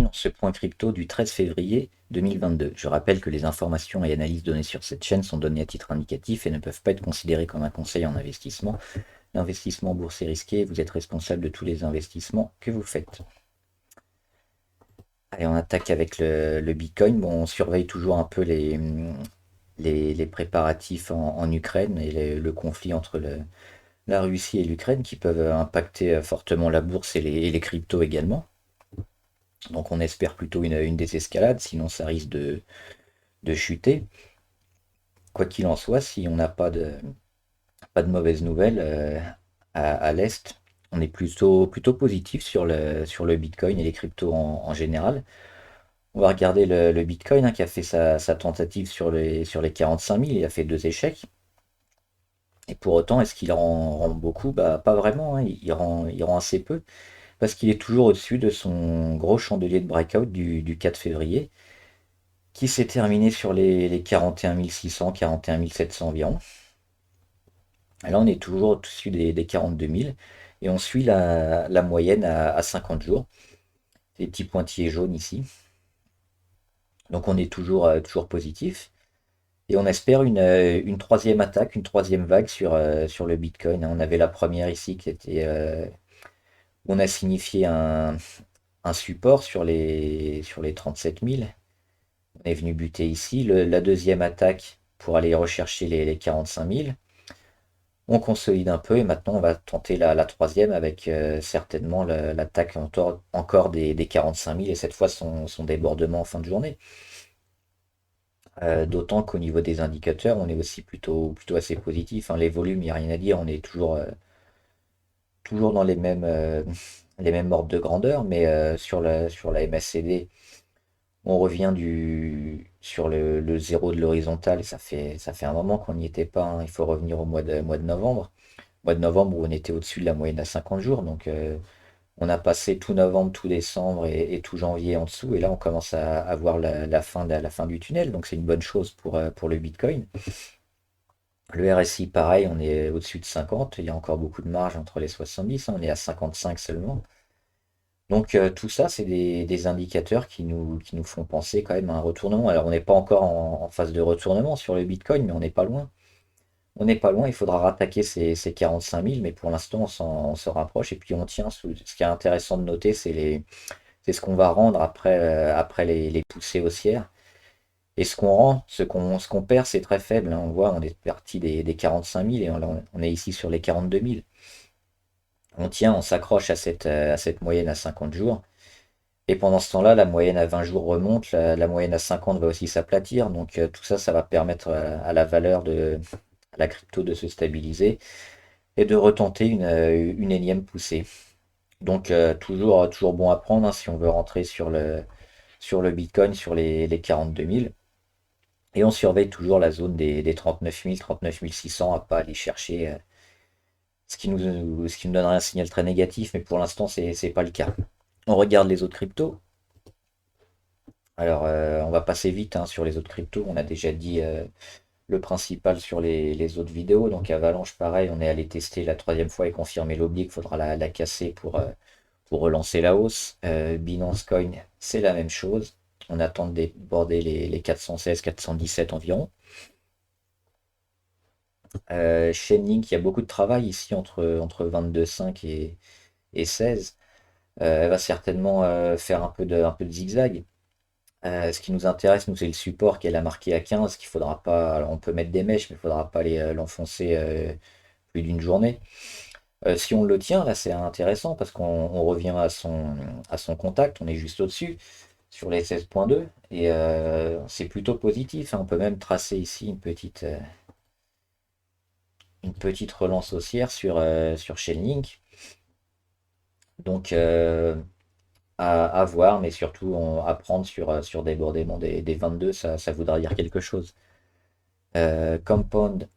dans ce point crypto du 13 février 2022. Je rappelle que les informations et analyses données sur cette chaîne sont données à titre indicatif et ne peuvent pas être considérées comme un conseil en investissement. L'investissement en bourse est risqué et vous êtes responsable de tous les investissements que vous faites. Allez, on attaque avec le Bitcoin. Bon, on surveille toujours un peu les préparatifs en Ukraine et le conflit entre la Russie et l'Ukraine qui peuvent impacter fortement la bourse et les cryptos également. Donc on espère plutôt une désescalade, sinon ça risque de chuter. Quoi qu'il en soit, si on n'a pas de mauvaises nouvelles à l'Est, on est plutôt positif sur le Bitcoin et les cryptos en général. On va regarder le Bitcoin qui a fait sa tentative sur les 45 000, il a fait deux échecs. Et pour autant, est-ce qu'il rend beaucoup? Bah, pas vraiment, hein. Il rend assez peu, parce qu'il est toujours au-dessus de son gros chandelier de breakout du 4 février, qui s'est terminé sur les 41 600, 41 700 environ. Et là, on est toujours au-dessus des 42 000, et on suit la moyenne à 50 jours. Les petits pointillés jaunes ici. Donc on est toujours positif. Et on espère une troisième attaque, une troisième vague sur le Bitcoin, hein. On avait la première ici qui était, où on a signifié un support sur les 37 000. On est venu buter ici. La deuxième attaque pour aller rechercher les 45 000. On consolide un peu et maintenant on va tenter la troisième avec certainement l'attaque encore des 45 000 et cette fois son débordement en fin de journée. D'autant qu'au niveau des indicateurs, on est aussi plutôt assez positif, hein. Les volumes, il n'y a rien à dire, on est toujours dans les mêmes ordres de grandeur, mais sur la MACD, on revient sur le zéro de l'horizontale, ça fait un moment qu'on n'y était pas, hein. Il faut revenir au mois de novembre. Mois de novembre où on était au-dessus de la moyenne à 50 jours, donc on a passé tout novembre, tout décembre et tout janvier en dessous, et là on commence à voir la fin du tunnel, donc c'est une bonne chose pour le Bitcoin. Le RSI, pareil, on est au-dessus de 50, il y a encore beaucoup de marge entre les 70, hein, on est à 55 seulement. Donc tout ça, c'est des indicateurs qui nous font penser quand même à un retournement. Alors on n'est pas encore en phase de retournement sur le Bitcoin, mais on n'est pas loin. On n'est pas loin, il faudra rattaquer ces 45 000, mais pour l'instant on se rapproche et puis on tient. Ce qui est intéressant de noter, c'est ce qu'on va rendre après les poussées haussières. Et ce qu'on rend, ce qu'on perd, c'est très faible, hein. On voit, on est parti des 45 000 et on est ici sur les 42 000. On tient, on s'accroche à cette moyenne à 50 jours. Et pendant ce temps-là, la moyenne à 20 jours remonte, la moyenne à 50 va aussi s'aplatir. Donc tout ça, ça va permettre à la valeur à la crypto de se stabiliser et de retenter une énième poussée. Donc toujours bon à prendre, hein, si on veut rentrer sur le Bitcoin sur les 42 000. Et on surveille toujours la zone des 39 000, 39 600 à pas aller chercher, ce qui nous donnerait un signal très négatif, mais pour l'instant c'est pas le cas. On regarde les autres cryptos. Alors on va passer vite, hein, sur les autres cryptos. On a déjà dit le principal sur les autres vidéos. Donc Avalanche, pareil, on est allé tester la troisième fois et confirmer l'oblique. Il faudra la casser pour relancer la hausse. Binance Coin, c'est la même chose. On attend de déborder les 416, 417 environ. Chainlink, il y a beaucoup de travail ici entre 22,5 et 16. Elle va certainement faire un peu de zigzag. Ce qui nous intéresse, nous, c'est le support qu'elle a marqué à 15, qu'il faudra pas. Alors, on peut mettre des mèches, mais il ne faudra pas l'enfoncer plus d'une journée. Si on le tient, là, c'est intéressant parce qu'on revient à son contact, on est juste au-dessus, sur les 16,2, et c'est plutôt positif, hein. On peut même tracer ici une petite relance haussière sur Chainlink. Donc, à voir, mais surtout à prendre sur débordement des 22, ça voudra dire quelque chose. Compound,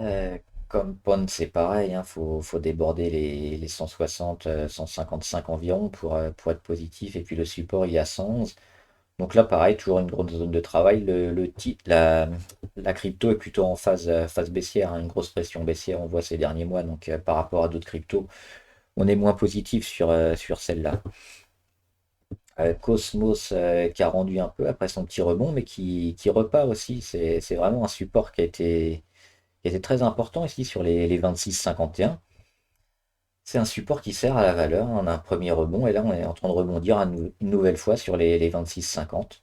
euh, Compound, c'est pareil, hein, faut déborder les 160, 155 environ pour être positif, et puis le support il est à 111. Donc là, pareil, toujours une grosse zone de travail. La crypto est plutôt en phase baissière, hein, une grosse pression baissière, on voit ces derniers mois. Donc par rapport à d'autres cryptos, on est moins positif sur celle-là. Cosmos qui a rendu un peu après son petit rebond, mais qui repart aussi. C'est vraiment un support qui a été très important ici sur les 26,51. C'est un support qui sert à la valeur. On a un premier rebond et là on est en train de rebondir une nouvelle fois sur les 26,50.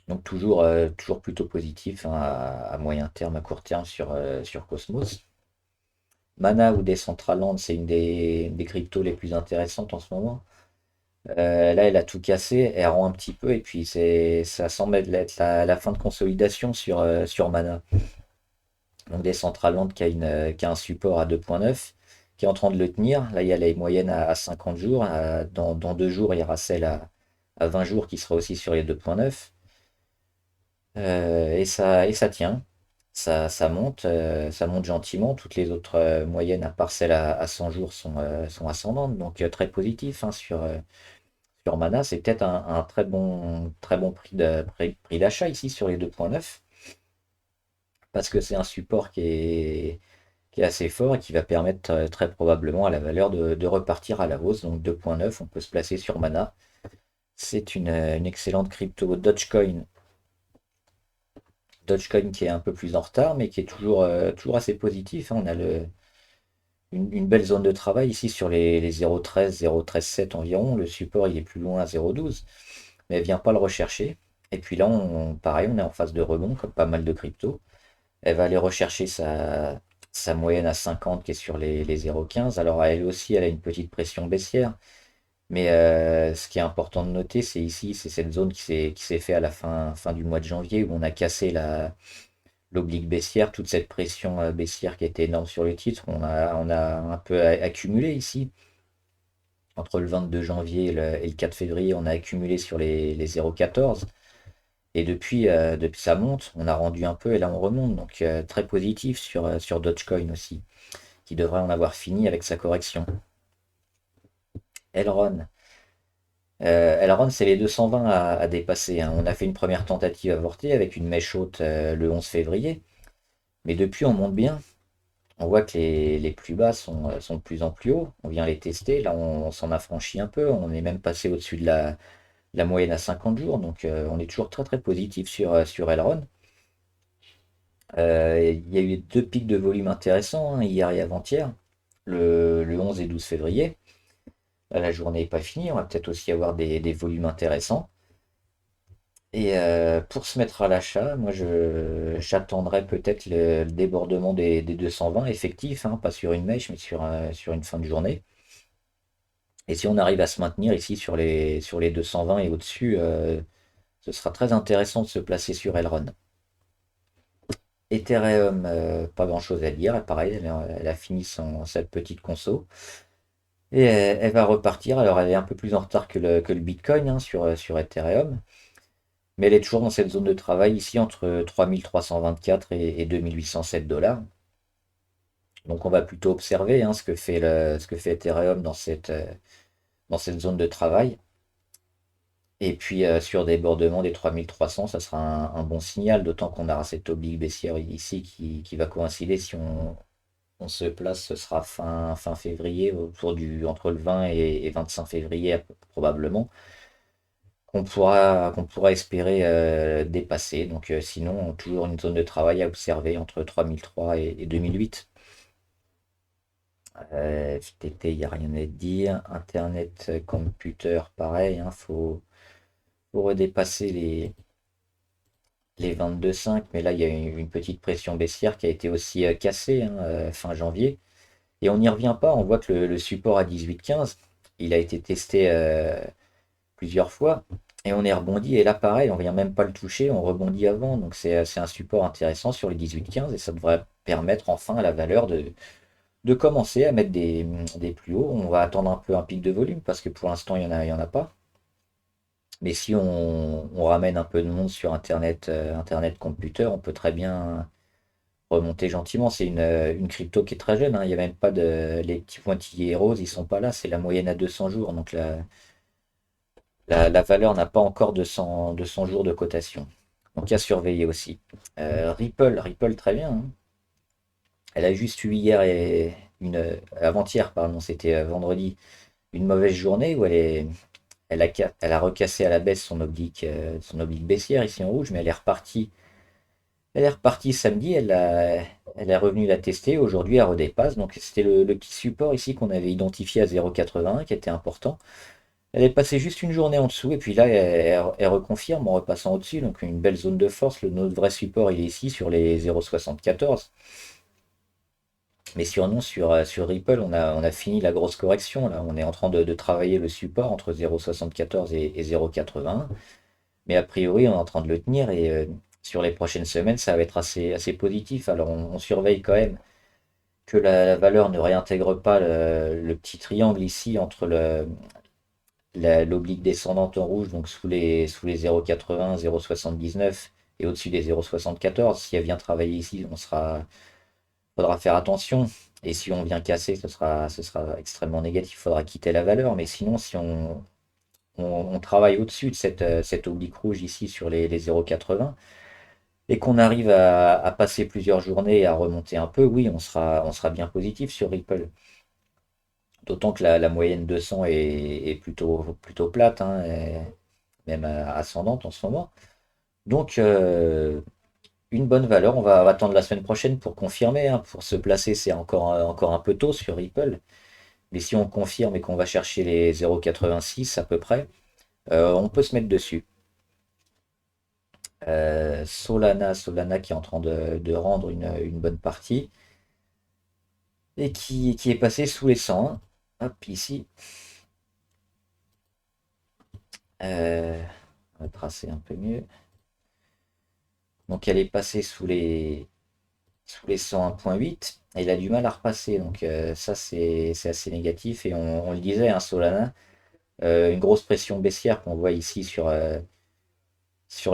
Donc toujours plutôt positif hein, à moyen terme, à court terme sur Cosmos. Mana ou Decentraland, c'est une des cryptos les plus intéressantes en ce moment. Là, elle a tout cassé, elle rend un petit peu, et puis ça semble être la fin de consolidation sur Mana. Donc Decentraland qui a un support à 2,9, qui est en train de le tenir. Là, il y a les moyennes à 50 jours. Dans 2 jours, il y aura celle à 20 jours qui sera aussi sur les 2,9. Et ça tient. Ça monte gentiment. Toutes les autres moyennes, à part celle à 100 jours, sont ascendantes. Donc très positif hein, sur Mana. C'est peut-être un très bon prix d'achat ici sur les 2,9. Parce que c'est un support qui est assez fort et qui va permettre très probablement à la valeur de repartir à la hausse. Donc 2,9, on peut se placer sur Mana. C'est une excellente crypto. Dogecoin qui est un peu plus en retard, mais qui est toujours assez positif, hein. On a une belle zone de travail ici sur les 0,13, 0,137 environ. Le support il est plus loin à 0,12, mais elle vient pas le rechercher. Et puis là, pareil, on est en phase de rebond, comme pas mal de cryptos. Elle va aller rechercher sa moyenne à 50 qui est sur les 0,15. Alors elle aussi, elle a une petite pression baissière. Mais ce qui est important de noter, c'est ici, c'est cette zone qui s'est fait à la fin du mois de janvier où on a cassé l'oblique baissière, toute cette pression baissière qui était énorme sur le titre. On a un peu accumulé ici. Entre le 22 janvier et le 4 février, on a accumulé sur les 0,14. Et depuis ça monte, on a rendu un peu et là on remonte. Donc très positif sur Dogecoin aussi, qui devrait en avoir fini avec sa correction. Elron. Elron, c'est les 220 à dépasser, hein. On a fait une première tentative avortée avec une mèche haute le 11 février. Mais depuis, on monte bien. On voit que les plus bas sont de plus en plus hauts. On vient les tester. Là, on s'en affranchit un peu. On est même passé au-dessus de la moyenne à 50 jours. Donc, on est toujours très très positif sur Elron. Il y a eu deux pics de volume intéressants hein, hier et avant-hier, le 11 et 12 février. Là, la journée n'est pas finie. On va peut-être aussi avoir des volumes intéressants. Et pour se mettre à l'achat, moi j'attendrai peut-être le débordement des 220 effectifs, hein, pas sur une mèche, mais sur une fin de journée. Et si on arrive à se maintenir ici sur les 220 et au-dessus, ce sera très intéressant de se placer sur Elrond. Ethereum, pas grand-chose à dire, pareil, elle a fini cette petite conso. Et elle va repartir, alors elle est un peu plus en retard que le Bitcoin hein, sur Ethereum. Mais elle est toujours dans cette zone de travail ici entre 3324 et 2807 $. Donc on va plutôt observer hein, ce que fait Ethereum dans cette zone de travail. Et puis sur débordement des 3300, ça sera un bon signal, d'autant qu'on aura cette oblique baissière ici qui va coïncider. Si on se place, ce sera fin février, entre le 20 et 25 février probablement qu'on pourra espérer dépasser. Donc sinon, toujours une zone de travail à observer entre 3003 et 2008. FTT, il n'y a rien à dire. Internet Computer, pareil, hein, faut redépasser les 22,5, mais là il y a une petite pression baissière qui a été aussi cassée hein, fin janvier. Et on n'y revient pas, on voit que le support à 18,15, il a été testé plusieurs fois. Et on est rebondi, et là pareil, on vient même pas le toucher, on rebondit avant. Donc c'est un support intéressant sur les 18-15 et ça devrait permettre enfin à la valeur de commencer à mettre des plus hauts. On va attendre un peu un pic de volume parce que pour l'instant il y en a pas. Mais si on ramène un peu de monde sur Internet Computer, on peut très bien remonter gentiment. C'est une crypto qui est très jeune, hein. Il n'y a même pas les petits pointillés roses, ils sont pas là, c'est la moyenne à 200 jours. Donc la valeur n'a pas encore 200 jours de cotation. Donc à surveiller aussi. Ripple très bien, hein. Elle a juste eu hier avant-hier, pardon, c'était vendredi, une mauvaise journée où elle a recassé à la baisse son oblique baissière ici en rouge, mais elle est repartie samedi, elle est revenue la tester, aujourd'hui elle redépasse, donc c'était le petit support ici qu'on avait identifié à 0,81 qui était important. Elle est passée juste une journée en dessous, et puis là elle reconfirme en repassant au-dessus, donc une belle zone de force. Notre vrai support il est ici sur les 0,74. Mais sinon, sur Ripple, on a fini la grosse correction. Là, on est en train de travailler le support entre 0,74 et 0,81. Mais a priori, on est en train de le tenir et sur les prochaines semaines, ça va être assez positif. Alors, on surveille quand même que la valeur ne réintègre pas le petit triangle ici entre l'oblique descendante en rouge, donc sous les 0,80, 0,79 et au-dessus des 0,74. Si elle vient travailler ici, faudra faire attention. Et si on vient casser, ce sera extrêmement négatif. Il faudra quitter la valeur. Mais sinon, si on travaille au-dessus de cette oblique rouge ici sur les 0,80 et qu'on arrive à passer plusieurs journées et à remonter un peu, oui, on sera bien positif sur Ripple. D'autant que la moyenne 200 est plutôt plate, hein, et même ascendante en ce moment. Donc, une bonne valeur. On va attendre la semaine prochaine pour confirmer, hein. Pour se placer, c'est encore un peu tôt sur Ripple. Mais si on confirme et qu'on va chercher les 0,86 à peu près, on peut se mettre dessus. Solana qui est en train de rendre une bonne partie et qui est passé sous les 100, hein. Hop, ici. Euh, on va tracer un peu mieux. Donc elle est passée sous les 101,8 et il a du mal à repasser. Donc ça, c'est assez négatif. Et on le disait, hein, Solana, une grosse pression baissière qu'on voit ici sur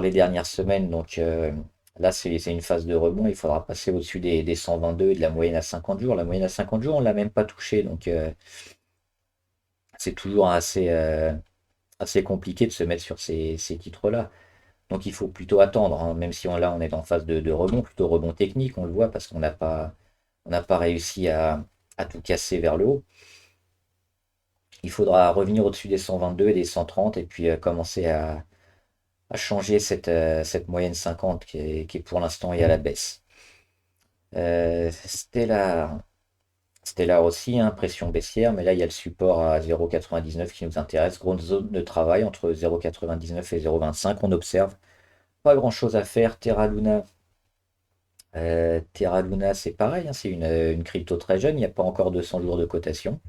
les dernières semaines. Donc là, c'est une phase de rebond. Il faudra passer au-dessus des 122 et de la moyenne à 50 jours. La moyenne à 50 jours, on ne l'a même pas touchée. Donc c'est toujours assez compliqué de se mettre sur ces titres-là. Donc il faut plutôt attendre, hein, même si là on est en phase de rebond, plutôt rebond technique, on le voit parce qu'on n'a pas réussi à tout casser vers le haut. Il faudra revenir au-dessus des 122 et des 130 et puis commencer à changer cette moyenne 50 qui est pour l'instant est à la baisse. Stellar aussi, hein, pression baissière, mais là il y a le support à 0,99 qui nous intéresse. Grosse zone de travail entre 0,99 et 0,25. On observe. Pas grand chose à faire. Terra Luna, c'est pareil, hein, c'est une crypto très jeune, il n'y a pas encore 200 jours de cotation.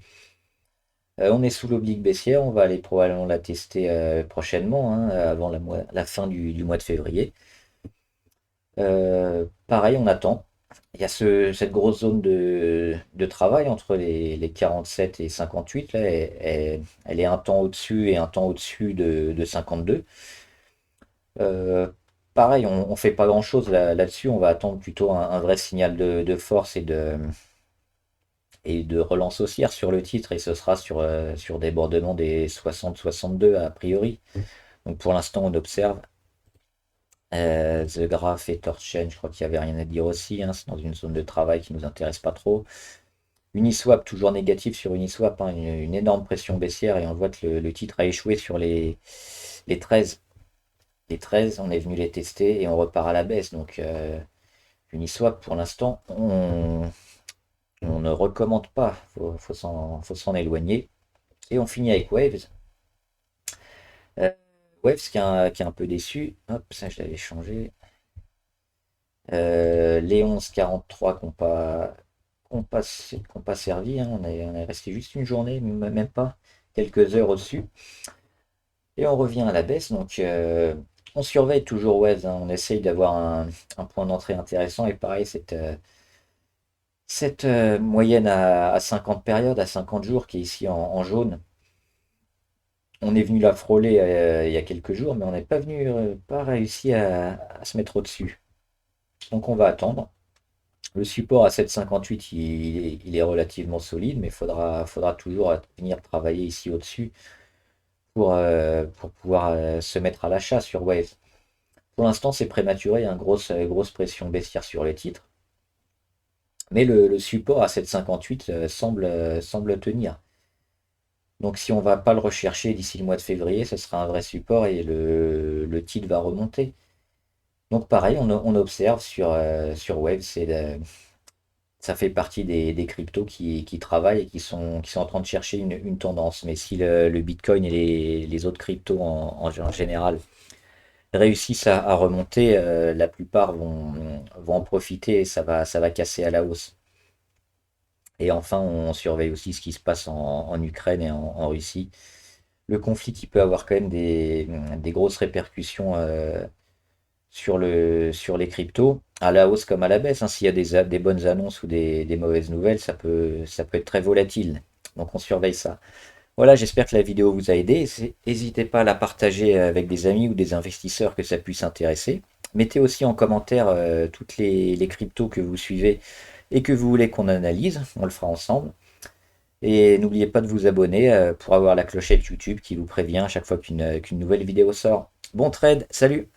On est sous l'oblique baissière, on va aller probablement la tester prochainement, hein, avant la fin du mois de février. Pareil, on attend. Il y a cette grosse zone de travail entre les 47 et 58. Là, elle est un temps au-dessus et un temps au-dessus de 52. Euh, Pareil, on ne fait pas grand-chose là-dessus. On va attendre plutôt un vrai signal de force et de relance haussière sur le titre. Et ce sera sur débordement des 60-62 a priori. Donc pour l'instant, on observe. The Graph et Torchain, je crois qu'il n'y avait rien à dire aussi, hein. C'est dans une zone de travail qui ne nous intéresse pas trop. Uniswap, toujours négatif sur Uniswap, hein, une énorme pression baissière et on voit que le titre a échoué sur les 13. Les 13, on est venu les tester et on repart à la baisse. Donc Uniswap, pour l'instant, on ne recommande pas. Faut s'en éloigner. Et on finit avec Waves. Euh, Waves qui est un peu déçu. Hop, ça je l'avais changé. Les 11,43 qui n'ont pas servi, hein. On est resté juste une journée, même pas, quelques heures au-dessus. Et on revient à la baisse. Donc on surveille toujours Waves, hein. On essaye d'avoir un point d'entrée intéressant. Et pareil, cette moyenne à 50 périodes, à 50 jours, qui est ici en jaune, on est venu la frôler il y a quelques jours, mais on n'est pas réussi à se mettre au-dessus. Donc on va attendre. Le support à 7,58, il est relativement solide, mais il faudra toujours venir travailler ici au-dessus pour pouvoir se mettre à l'achat sur Wave. Pour l'instant, c'est prématuré, une grosse pression baissière sur les titres. Mais le support à 7,58 semble tenir. Donc si on va pas le rechercher d'ici le mois de février, ce sera un vrai support et le titre va remonter. Donc pareil, on observe sur Wave, ça fait partie des cryptos qui travaillent et qui sont en train de chercher une tendance. Mais si le Bitcoin et les autres cryptos en général réussissent à remonter, la plupart vont en profiter et ça va casser à la hausse. Et enfin, on surveille aussi ce qui se passe en Ukraine et en Russie. Le conflit qui peut avoir quand même des grosses répercussions sur les cryptos, à la hausse comme à la baisse, hein. S'il y a des bonnes annonces ou des mauvaises nouvelles, ça peut être très volatile. Donc on surveille ça. Voilà, j'espère que la vidéo vous a aidé. N'hésitez pas à la partager avec des amis ou des investisseurs que ça puisse intéresser. Mettez aussi en commentaire toutes les cryptos que vous suivez et que vous voulez qu'on analyse. On le fera ensemble. Et n'oubliez pas de vous abonner pour avoir la clochette YouTube qui vous prévient à chaque fois qu'une nouvelle vidéo sort. Bon trade, salut!